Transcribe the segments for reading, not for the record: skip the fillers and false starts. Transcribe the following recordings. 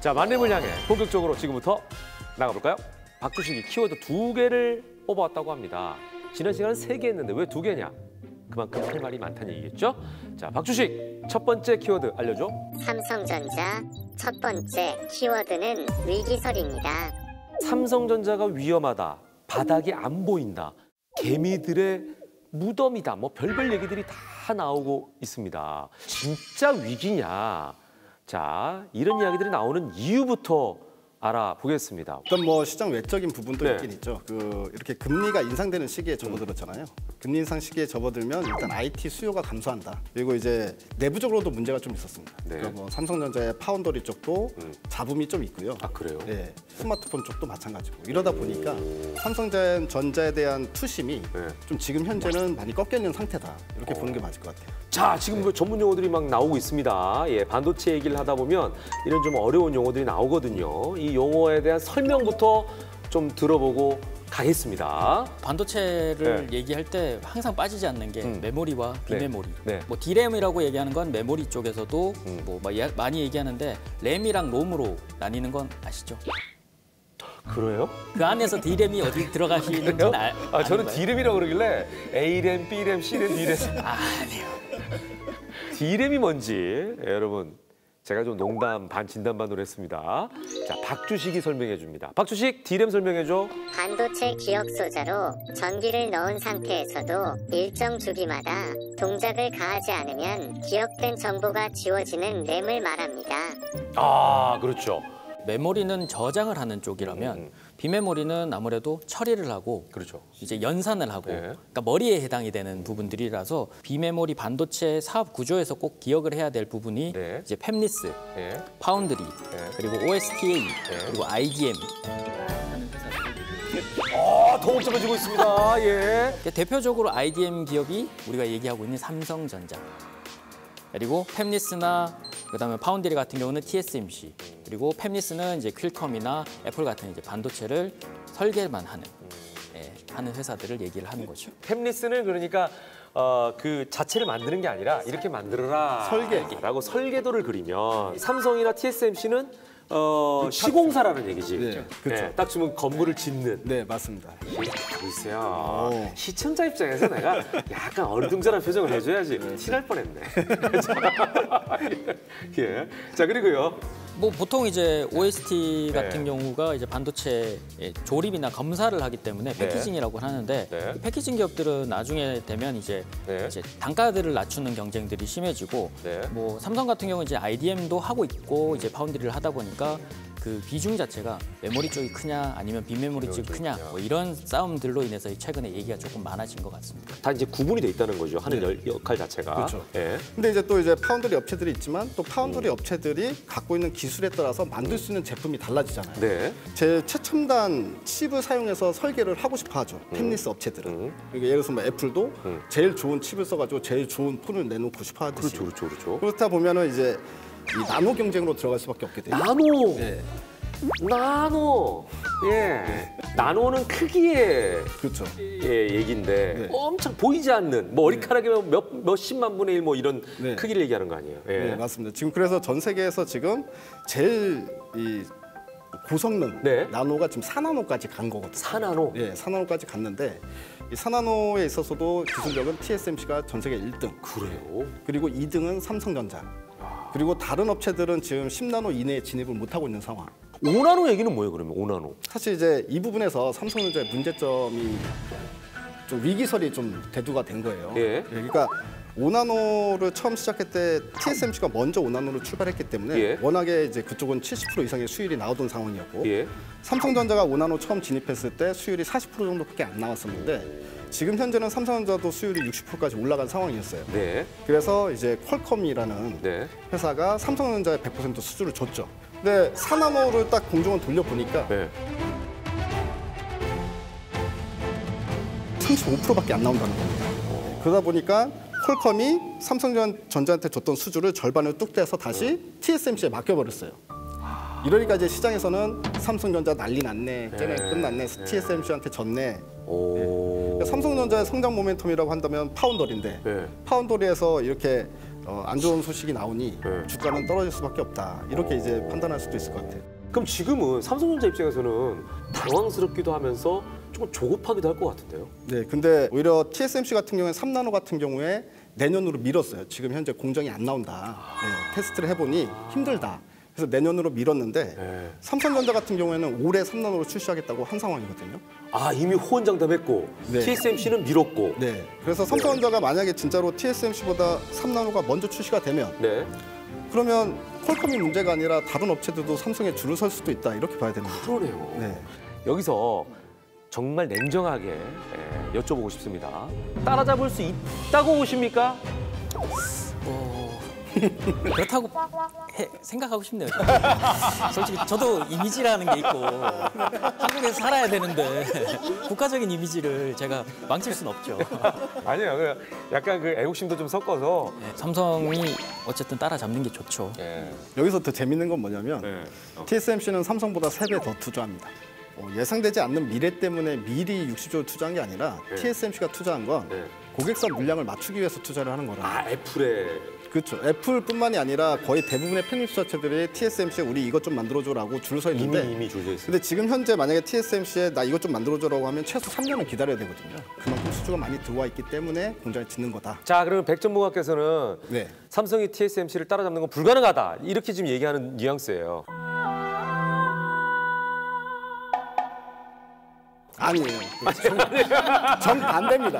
자, 만렙을 향해 본격적으로 지금부터 나가볼까요? 박주식이 키워드 2개를 뽑아왔다고 합니다. 지난 시간은 3개 했는데 왜 2개냐? 그만큼 할 말이 많다는 얘기겠죠? 자, 박주식 첫 번째 키워드 알려줘. 삼성전자 첫 번째 키워드는 위기설입니다. 삼성전자가 위험하다. 바닥이 안 보인다. 개미들의 무덤이다. 뭐 별별 얘기들이 다 나오고 있습니다. 진짜 위기냐? 자, 이런 이야기들이 나오는 이유부터 알아보겠습니다. 일단 뭐 시장 외적인 부분도 네. 있긴 있죠. 이렇게 금리가 인상되는 시기에 접어들었잖아요. 금리 인상 시기에 접어들면 일단 IT 수요가 감소한다. 그리고 이제 내부적으로도 문제가 좀 있었습니다. 네. 그러니까 뭐 삼성전자의 파운더리 쪽도 잡음이 좀 있고요. 아, 그래요? 네, 스마트폰 쪽도 마찬가지고 이러다 보니까 삼성전자에 대한 투심이 네. 좀 지금 현재는 많이 꺾여 있는 상태다. 이렇게 보는 게 맞을 것 같아요. 자, 지금 그 전문 용어들이 막 나오고 있습니다. 예, 반도체 얘기를 하다 보면 이런 좀 어려운 용어들이 나오거든요. 이 용어에 대한 설명부터 좀 들어보고 가겠습니다. 반도체를 네. 얘기할 때 항상 빠지지 않는 게 메모리와 비메모리. 네. 뭐 D램이라고 얘기하는 건 메모리 쪽에서도 뭐 많이 얘기하는데 램이랑 롬으로 나뉘는 건 아시죠? 그래요? 그 안에서 D램이 어디 들어가시는지는 아, 저는 아는 거예요? D램이라고 그러길래 A램, B램, C램, D램. 아니요. D램이 뭔지 여러분 제가 좀 농담 반 진담 반으로 했습니다. 자, 박주식이 설명해 줍니다. 박주식, D램 설명해 줘. 반도체 기억 소자로 전기를 넣은 상태에서도 일정 주기마다 동작을 가하지 않으면 기억된 정보가 지워지는 램을 말합니다. 아, 그렇죠. 메모리는 저장을 하는 쪽이라면 비메모리는 아무래도 처리를 하고 그렇죠. 이제 연산을 하고 네. 그러니까 머리에 해당이 되는 부분들이라서 비메모리 반도체 사업 구조에서 꼭 기억을 해야 될 부분이 네. 이제 팹리스, 예. 파운드리, 그리고 OSTA, 그리고 IDM. 더 복잡해지고 있습니다. 예. 그러니까 대표적으로 IDM 기업이 우리가 얘기하고 있는 삼성전자. 그리고 팹리스나 그다음에 파운드리 같은 경우는 TSMC. 그리고 팹리스는 이제 퀼컴이나 애플 같은 이제 반도체를 설계만 하는 회사들을 얘기를 하는 거죠. 팹리스는 그러니까 그 자체를 만드는 게 아니라 이렇게 만들어라 라고 설계도를 그리면 삼성이나 TSMC는 시공사라는 얘기지. 네, 그렇죠. 딱 주면 건물을 짓는. 네, 맞습니다. 하고 있어요. 시청자 입장에서 내가 약간 어리둥절한 표정을 해줘야지. 티날 뻔했네. 예. 자, 그리고요. 뭐 보통 이제 OST 같은 경우가 이제 반도체 조립이나 검사를 하기 때문에 패키징이라고 하는데 네. 이 패키징 기업들은 나중에 되면 이제 단가들을 낮추는 경쟁들이 심해지고 뭐 삼성 같은 경우는 이제 IDM도 하고 있고 이제 파운드리를 하다 보니까 그 비중 자체가 메모리 쪽이 크냐 아니면 비메모리 쪽이 크냐 뭐 이런 싸움들로 인해서 최근에 얘기가 조금 많아진 것 같습니다. 다 이제 구분이 돼 있다는 거죠. 하는 역할 자체가. 그렇죠. 예. 근데 이제 또 이제 파운드리 업체들이 있지만 또 파운드리 업체들이 갖고 있는 기술에 따라서 만들 수 있는 제품이 달라지잖아요. 네. 제 최첨단 칩을 사용해서 설계를 하고 싶어 하죠. 팹리스 업체들은. 그러니까 예를 들어서 뭐 애플도 제일 좋은 칩을 써가지고 제일 좋은 폰을 내놓고 싶어 하듯이. 그렇죠. 그렇다 보면은 이제 이 나노 경쟁으로 들어갈 수밖에 없게 돼요. 나노. 네. 나노. 예. 나노는 크기의 그렇죠. 얘기인데 엄청 보이지 않는 뭐 머리카락이면 몇십만 분의 1 뭐 이런 크기를 얘기하는 거 아니에요? 예. 네, 맞습니다. 지금 그래서 전 세계에서 지금 제일 이 고성능 나노가 지금 4나노까지 간 거거든요. 4나노? 네, 4나노까지 갔는데 이 4나노에 있어서도 기술력은 TSMC가 전 세계 1등. 그래요? 그리고 2등은 삼성전자. 그리고 다른 업체들은 지금 10나노 이내에 진입을 못하고 있는 상황. 5나노 얘기는 뭐예요, 그러면 5나노? 사실 이제 이 부분에서 삼성전자의 문제점이 좀 위기설이 좀 대두가 된 거예요. 예. 그러니까 5나노를 처음 시작할 때 TSMC가 먼저 5나노를 출발했기 때문에 워낙에 이제 그쪽은 70% 이상의 수율이 나오던 상황이었고 삼성전자가 5나노 처음 진입했을 때 수율이 40% 정도밖에 안 나왔었는데 지금 현재는 삼성전자도 수율이 60%까지 올라간 상황이었어요. 그래서 이제 퀄컴이라는 회사가 삼성전자의 100% 수주를 줬죠. 근데 4나노를 딱 공정을 돌려보니까 35%밖에 안 나온다는 겁니다. 그러다 보니까 퀄컴이 삼성전자한테 줬던 수주를 절반을 뚝 떼서 다시 TSMC에 맡겨버렸어요. 이러니까 이제 시장에서는 삼성전자 난리 났네, 쟤네 끝났네, TSMC한테 졌네. 그러니까 삼성전자의 성장 모멘텀이라고 한다면 파운더리인데 파운더리에서 이렇게 안 좋은 소식이 나오니 주가는 떨어질 수밖에 없다. 이렇게 이제 판단할 수도 있을 것 같아요. 그럼 지금은 삼성전자 입장에서는 당황스럽기도 하면서 조금 조급하기도 할 것 같은데요. 네, 근데 오히려 TSMC 같은 경우에 3나노 같은 경우에 내년으로 미뤘어요. 지금 현재 공정이 안 나온다. 네, 테스트를 해보니 힘들다. 그래서 내년으로 미뤘는데 삼성전자 같은 경우에는 올해 3나노로 출시하겠다고 한 상황이거든요. 아, 이미 호언장담했고 TSMC는 미뤘고. 네, 그래서 삼성전자가 만약에 진짜로 TSMC보다 3나노가 먼저 출시가 되면 그러면 퀄컴이 문제가 아니라 다른 업체들도 삼성에 줄을 설 수도 있다. 이렇게 봐야 되는 거죠. 그러네요. 네. 여기서 정말 냉정하게 여쭤보고 싶습니다. 따라잡을 수 있다고 보십니까? 그렇다고 생각하고 싶네요. 솔직히 저도 이미지라는 게 있고 한국에서 살아야 되는데 국가적인 이미지를 제가 망칠 수는 없죠. 아니요, 약간 그 애국심도 좀 섞어서 삼성이 어쨌든 따라잡는 게 좋죠. 여기서 더 재밌는 건 뭐냐면 TSMC는 삼성보다 3배 더 투자합니다. 예상되지 않는 미래 때문에 미리 60조를 투자한 게 아니라 TSMC가 투자한 건 고객사 물량을 맞추기 위해서 투자를 하는 거라. 아, 애플에. 그렇죠. 애플뿐만이 아니라 거의 대부분의 팬립스 자체들이 TSMC에 우리 이것 좀 만들어줘라고 줄 서 있는데 이미 줄 서 있어요. 근데 지금 현재 만약에 TSMC에 나 이것 좀 만들어줘라고 하면 최소 3년은 기다려야 되거든요. 그만큼 수주가 많이 들어와 있기 때문에 공장에 짓는 거다. 자, 그러면 백 전문가께서는 삼성이 TSMC를 따라잡는 건 불가능하다. 이렇게 지금 얘기하는 뉘앙스예요. 아니에요. 정반대입니다.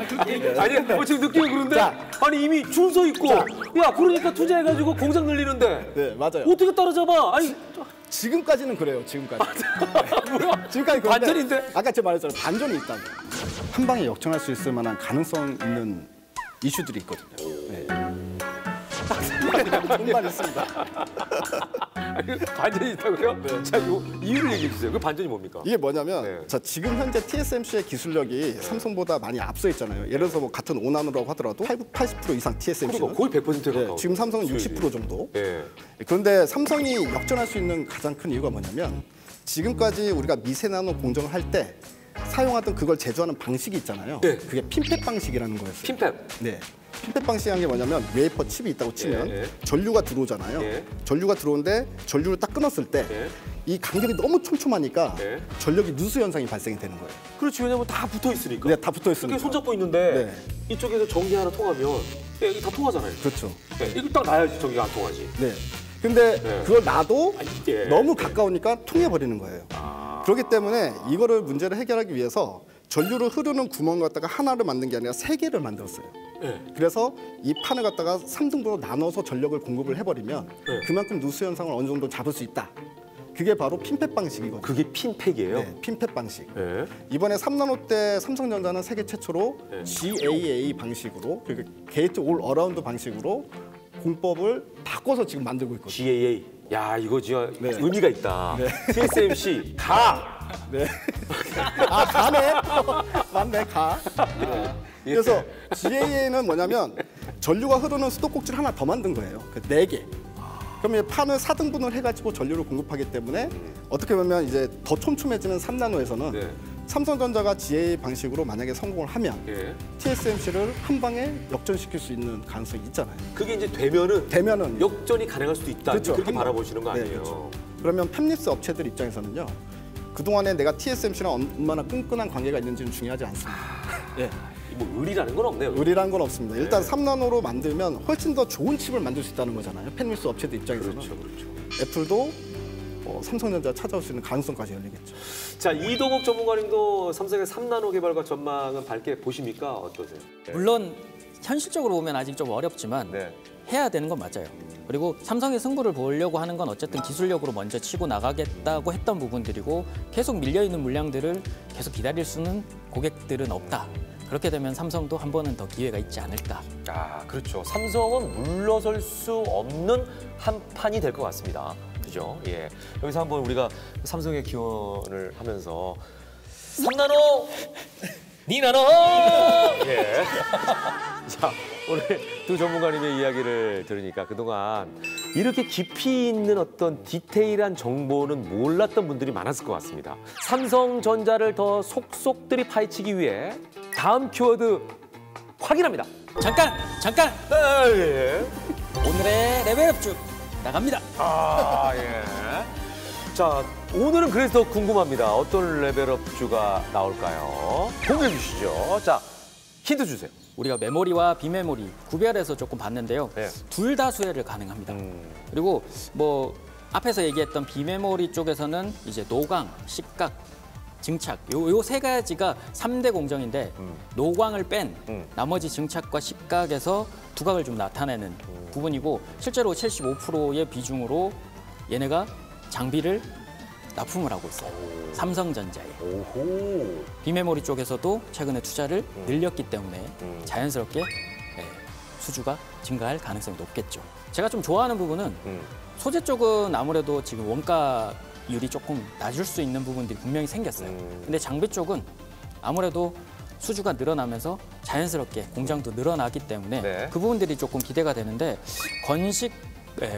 아니, 지금 느낌이 그런데? 아니, 이미 줄 서 있고. 야, 그러니까 투자해가지고 공장 늘리는데. 네, 맞아요. 어떻게 따라잡아? 아니, 지금까지는 그래요. 지금까지. 뭐야? 지금까지 반전인데? 아까 제가 말했잖아요. 반전이 있다고. 한 방에 역전할 수 있을 만한 가능성 있는 이슈들이 있거든요. 네. 정말 있습니다. 반전이 있다고요? 자, 이유를 얘기해 주세요. 그 반전이 뭡니까? 이게 뭐냐면 자, 지금 현재 TSMC의 기술력이 삼성보다 많이 앞서 있잖아요. 예를 들어서 뭐 같은 5나노라고 하더라도 80% 이상 TSMC는 거의 100%가 가까워. 지금 삼성은 60% 정도. 그런데 삼성이 역전할 수 있는 가장 큰 이유가 뭐냐면 지금까지 우리가 미세나노 공정을 할 때 사용하던 그걸 제조하는 방식이 있잖아요. 그게 핀팻 방식이라는 거였어요. 핀팻. 네. 핀팻 방식이라는 게 뭐냐면 웨이퍼 칩이 있다고 치면 전류가 들어오잖아요. 전류가 들어오는데 전류를 딱 끊었을 때 이 간격이 너무 촘촘하니까 전력이 누수 현상이 발생이 되는 거예요. 그렇지, 왜냐면 다 붙어 있으니까. 네, 다 붙어 있으니까. 이렇게 손잡고 있는데 이쪽에서 전기 하나 통하면 이게 다 통하잖아요. 그렇죠. 이거 딱 놔야지 전기가 안 통하지. 네. 근데 그걸 놔도 너무 가까우니까 통해버리는 거예요. 그렇기 때문에 이거를 문제를 해결하기 위해서 전류를 흐르는 구멍을 갖다가 하나를 만든 게 아니라 3개를 만들었어요. 그래서 이 판을 갖다가 3등분으로 나눠서 전력을 공급을 해버리면 그만큼 누수 현상을 어느 정도 잡을 수 있다. 그게 바로 핀팻 방식이거든요. 그게 핀팻이에요? 네, 핀팻 방식. 이번에 3나노 때 삼성전자는 세계 최초로 GAA 방식으로, 그러니까 게이트 올 어라운드 방식으로 공법을 바꿔서 지금 만들고 있거든요. GAA. 야, 이거 진짜 의미가 있다. TSMC 가. 네. 아, 가네. 맞네, 가. 그래서 GAA는 뭐냐면 전류가 흐르는 수도꼭지를 하나 더 만든 거예요. 그 4개. 그러면 판을 4등분을 해가지고 전류를 공급하기 때문에 어떻게 보면 이제 더 촘촘해지는 3나노에서는 삼성전자가 GAA 방식으로 만약에 성공을 하면 TSMC를 한 방에 역전시킬 수 있는 가능성이 있잖아요. 그게 이제 되면은 역전이 가능할 수도 있다. 그렇죠. 그렇게 바라보시는 거 아니에요? 그렇죠. 그러면 팹립스 업체들 입장에서는요. 그동안에 내가 TSMC랑 얼마나 끈끈한 관계가 있는지는 중요하지 않습니다. 뭐 의리라는 건 없네요. 의리라는 건 없습니다. 일단 3나노로 만들면 훨씬 더 좋은 칩을 만들 수 있다는 거잖아요. 팹립스 업체들 입장에서는. 그렇죠. 애플도 삼성전자 찾아올 수 있는 가능성까지 열리겠죠. 자, 이동욱 전문가님도 삼성의 3나노 개발과 전망은 밝게 보십니까? 어떠세요? 물론 현실적으로 보면 아직 좀 어렵지만 해야 되는 건 맞아요. 그리고 삼성의 승부를 보려고 하는 건 어쨌든 기술력으로 먼저 치고 나가겠다고 했던 부분들이고 계속 밀려있는 물량들을 계속 기다릴 수는 고객들은 없다. 그렇게 되면 삼성도 한 번은 더 기회가 있지 않을까. 아, 그렇죠. 삼성은 물러설 수 없는 한 판이 될 것 같습니다. 그죠? 예. 여기서 한번 우리가 삼성의 기원을 하면서 3나노, 니나노! 예. 자, 오늘 두 전문가님의 이야기를 들으니까 그동안 이렇게 깊이 있는 어떤 디테일한 정보는 몰랐던 분들이 많았을 것 같습니다. 삼성전자를 더 속속들이 파헤치기 위해 다음 키워드 확인합니다. 잠깐! 예. 오늘의 레벨업주 나갑니다. 아, 예. 자, 오늘은 그래서 더 궁금합니다. 어떤 레벨업주가 나올까요? 공개해 주시죠. 자, 힌트 주세요. 우리가 메모리와 비메모리 구별해서 조금 봤는데요. 네. 둘 다 수혜를 가능합니다. 그리고 뭐 앞에서 얘기했던 비메모리 쪽에서는 이제 노광, 식각, 증착 요 세 가지가 3대 공정인데 노광을 뺀 나머지 증착과 식각에서 두각을 좀 나타내는 부분이고 실제로 75%의 비중으로 얘네가 장비를 납품을 하고 있어요. 삼성전자에. 오호. 비메모리 쪽에서도 최근에 투자를 늘렸기 때문에 자연스럽게 수주가 증가할 가능성이 높겠죠. 제가 좀 좋아하는 부분은 소재 쪽은 아무래도 지금 원가율이 조금 낮을 수 있는 부분들이 분명히 생겼어요. 근데 장비 쪽은 아무래도 수주가 늘어나면서 자연스럽게 공장도 늘어나기 때문에 네. 그 부분들이 조금 기대가 되는데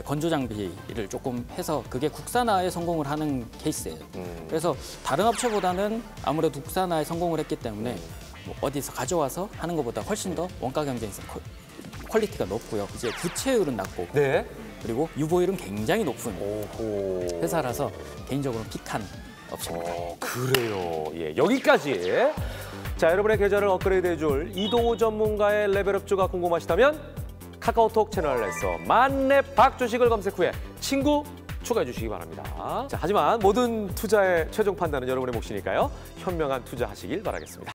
건조 장비를 조금 해서 그게 국산화에 성공을 하는 케이스예요. 그래서 다른 업체보다는 아무래도 국산화에 성공을 했기 때문에 뭐 어디서 가져와서 하는 것보다 훨씬 더 원가 경쟁성 퀄리티가 높고요. 이제 부채율은 낮고 네. 그리고 유보율은 굉장히 높은 오호. 회사라서 개인적으로는 픽한 업체입니다. 그래요. 예, 여기까지. 자, 여러분의 계좌를 업그레이드해줄 이동우 전문가의 레벨업주가 궁금하시다면 카카오톡 채널에서 만렙 박주식을 검색 후에 친구 추가해 주시기 바랍니다. 자, 하지만 모든 투자의 최종 판단은 여러분의 몫이니까요. 현명한 투자하시길 바라겠습니다.